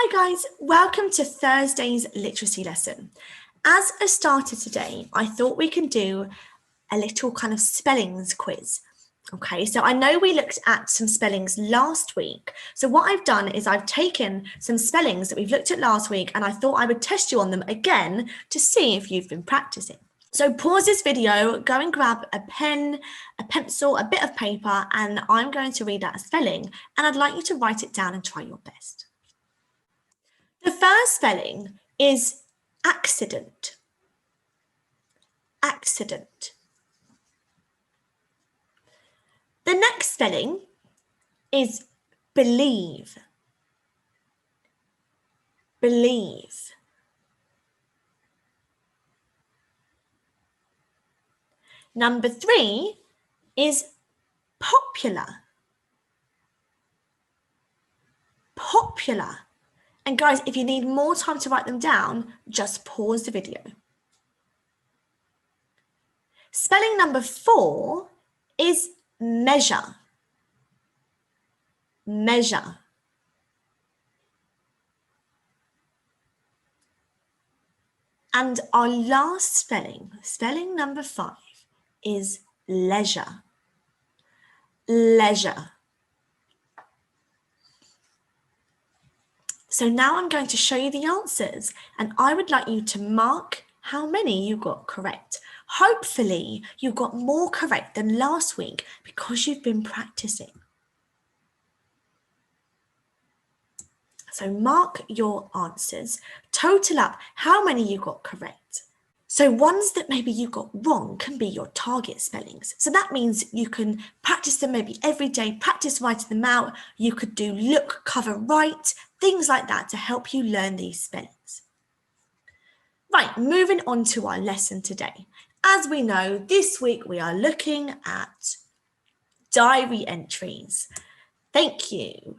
Hi guys, welcome to Thursday's literacy lesson. As a starter today, I thought we can do a little kind of spellings quiz. Okay, so I know we looked at some spellings last week. So what I've done is I've taken some spellings that we've looked at last week and I thought I would test you on them again to see if you've been practicing. So pause this video, go and grab a pen, a pencil, a bit of paper, and I'm going to read out a spelling and I'd like you to write it down and try your best. The first spelling is accident. Accident. The next spelling is believe. Believe. Number 3 is popular. Popular. And guys, if you need more time to write them down, just pause the video. Spelling number 4 is measure. Measure. And our last spelling, spelling number 5, is leisure. Leisure. So now I'm going to show you the answers and I would like you to mark how many you got correct. Hopefully you got more correct than last week because you've been practicing. So mark your answers, total up how many you got correct. So ones that maybe you got wrong can be your target spellings. So that means you can practice them maybe every day, practice writing them out. You could do look, cover, write, things like that to help you learn these spellings. Right, moving on to our lesson today. As we know, this week we are looking at diary entries. Thank you.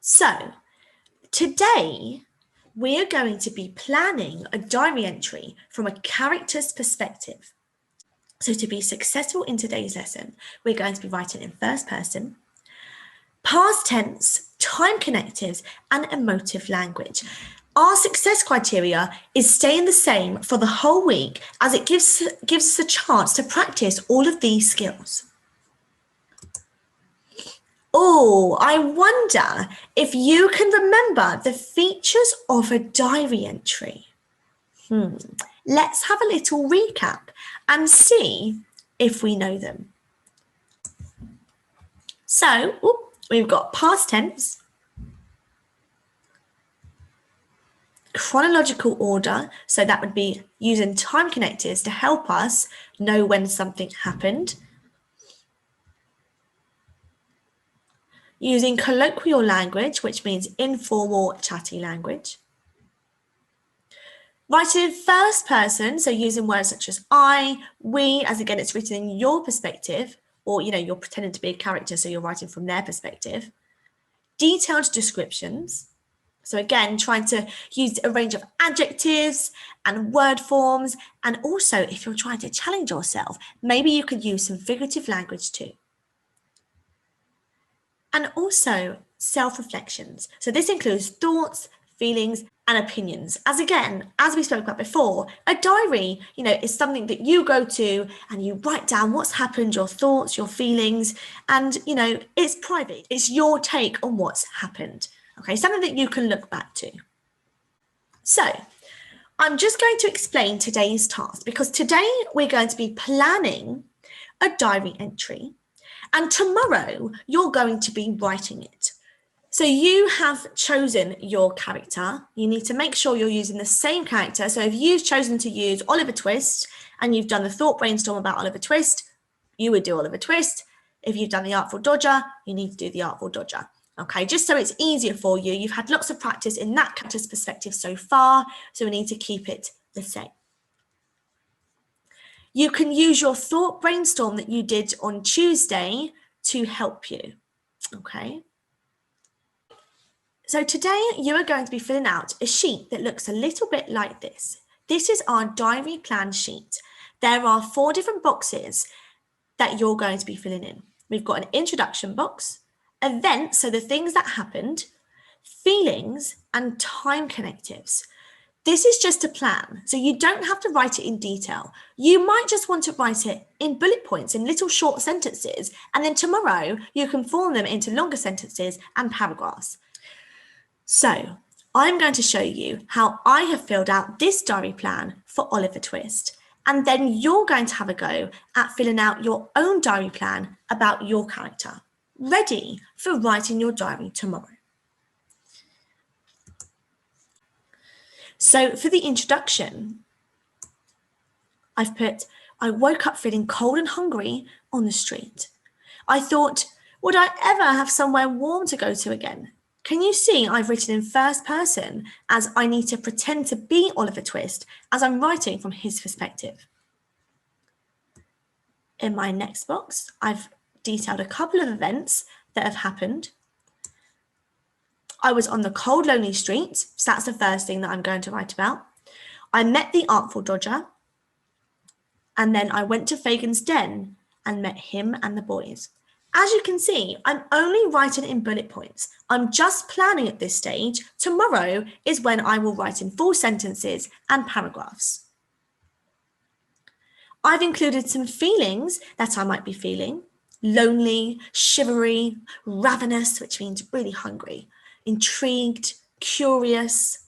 So today, we are going to be planning a diary entry from a character's perspective. So to be successful in today's lesson, we're going to be writing in first person, past tense, time connectives, and emotive language. Our success criteria is staying the same for the whole week as it gives us a chance to practice all of these skills. Oh, I wonder if you can remember the features of a diary entry. Let's have a little recap and see if we know them. So, we've got past tense, chronological order, so that would be using time connectors to help us know when something happened. Using colloquial language, which means informal, chatty language. Writing in first person, so using words such as I, we, as again, it's written in your perspective, or, you're pretending to be a character, so you're writing from their perspective. Detailed descriptions. So again, trying to use a range of adjectives and word forms. And also, if you're trying to challenge yourself, maybe you could use some figurative language too. And also self-reflections. So this includes thoughts, feelings, and opinions. As we spoke about before, a diary, is something that you go to and you write down what's happened, your thoughts, your feelings, and, it's private. It's your take on what's happened. Okay, something that you can look back to. So I'm just going to explain today's task because today we're going to be planning a diary entry. And tomorrow, you're going to be writing it. So you have chosen your character. You need to make sure you're using the same character. So if you've chosen to use Oliver Twist and you've done the thought brainstorm about Oliver Twist, you would do Oliver Twist. If you've done the Artful Dodger, you need to do the Artful Dodger. Okay, just so it's easier for you. You've had lots of practice in that character's perspective so far, so we need to keep it the same. You can use your thought brainstorm that you did on Tuesday to help you, okay? So today you are going to be filling out a sheet that looks a little bit like this. This is our diary plan sheet. There are 4 different boxes that you're going to be filling in. We've got an introduction box, events, so the things that happened, feelings, and time connectives. This is just a plan, so you don't have to write it in detail. You might just want to write it in bullet points, in little short sentences, and then tomorrow you can form them into longer sentences and paragraphs. So I'm going to show you how I have filled out this diary plan for Oliver Twist, and then you're going to have a go at filling out your own diary plan about your character, ready for writing your diary tomorrow. So for the introduction, I've put, I woke up feeling cold and hungry on the street. I thought, would I ever have somewhere warm to go to again? Can you see I've written in first person as I need to pretend to be Oliver Twist as I'm writing from his perspective? In my next box, I've detailed a couple of events that have happened. I was on the cold, lonely street, so that's the first thing that I'm going to write about. I met the Artful Dodger, and then I went to Fagin's den and met him and the boys. As you can see, I'm only writing in bullet points. I'm just planning at this stage. Tomorrow is when I will write in full sentences and paragraphs. I've included some feelings that I might be feeling: lonely, shivery, ravenous, which means really hungry, intrigued, curious.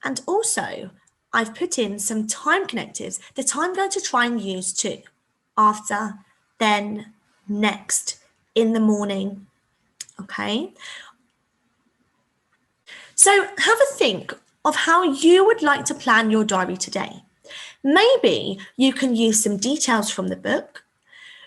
And also, I've put in some time connectives that I'm going to try and use too. After, then, next, in the morning, okay? So have a think of how you would like to plan your diary today. Maybe you can use some details from the book.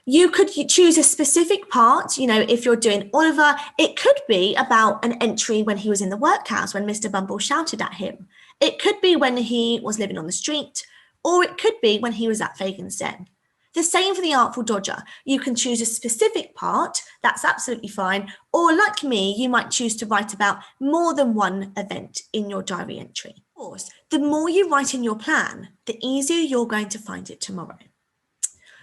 You could choose a specific part, if you're doing Oliver, it could be about an entry when he was in the workhouse, when Mr. Bumble shouted at him. It could be when he was living on the street, or it could be when he was at Fagin's den. The same for the Artful Dodger. You can choose a specific part, that's absolutely fine. Or like me, you might choose to write about more than one event in your diary entry. Of course, the more you write in your plan, the easier you're going to find it tomorrow.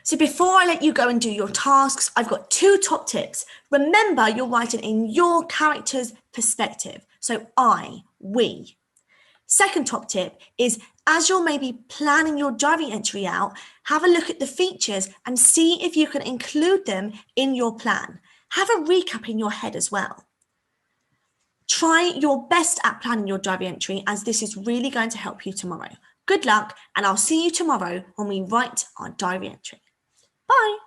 So before I let you go and do your tasks, I've got 2 top tips. Remember, you're writing in your character's perspective. So I, we. Second top tip is, as you're maybe planning your diary entry out, have a look at the features and see if you can include them in your plan. Have a recap in your head as well. Try your best at planning your diary entry, as this is really going to help you tomorrow. Good luck, and I'll see you tomorrow when we write our diary entry. Bye.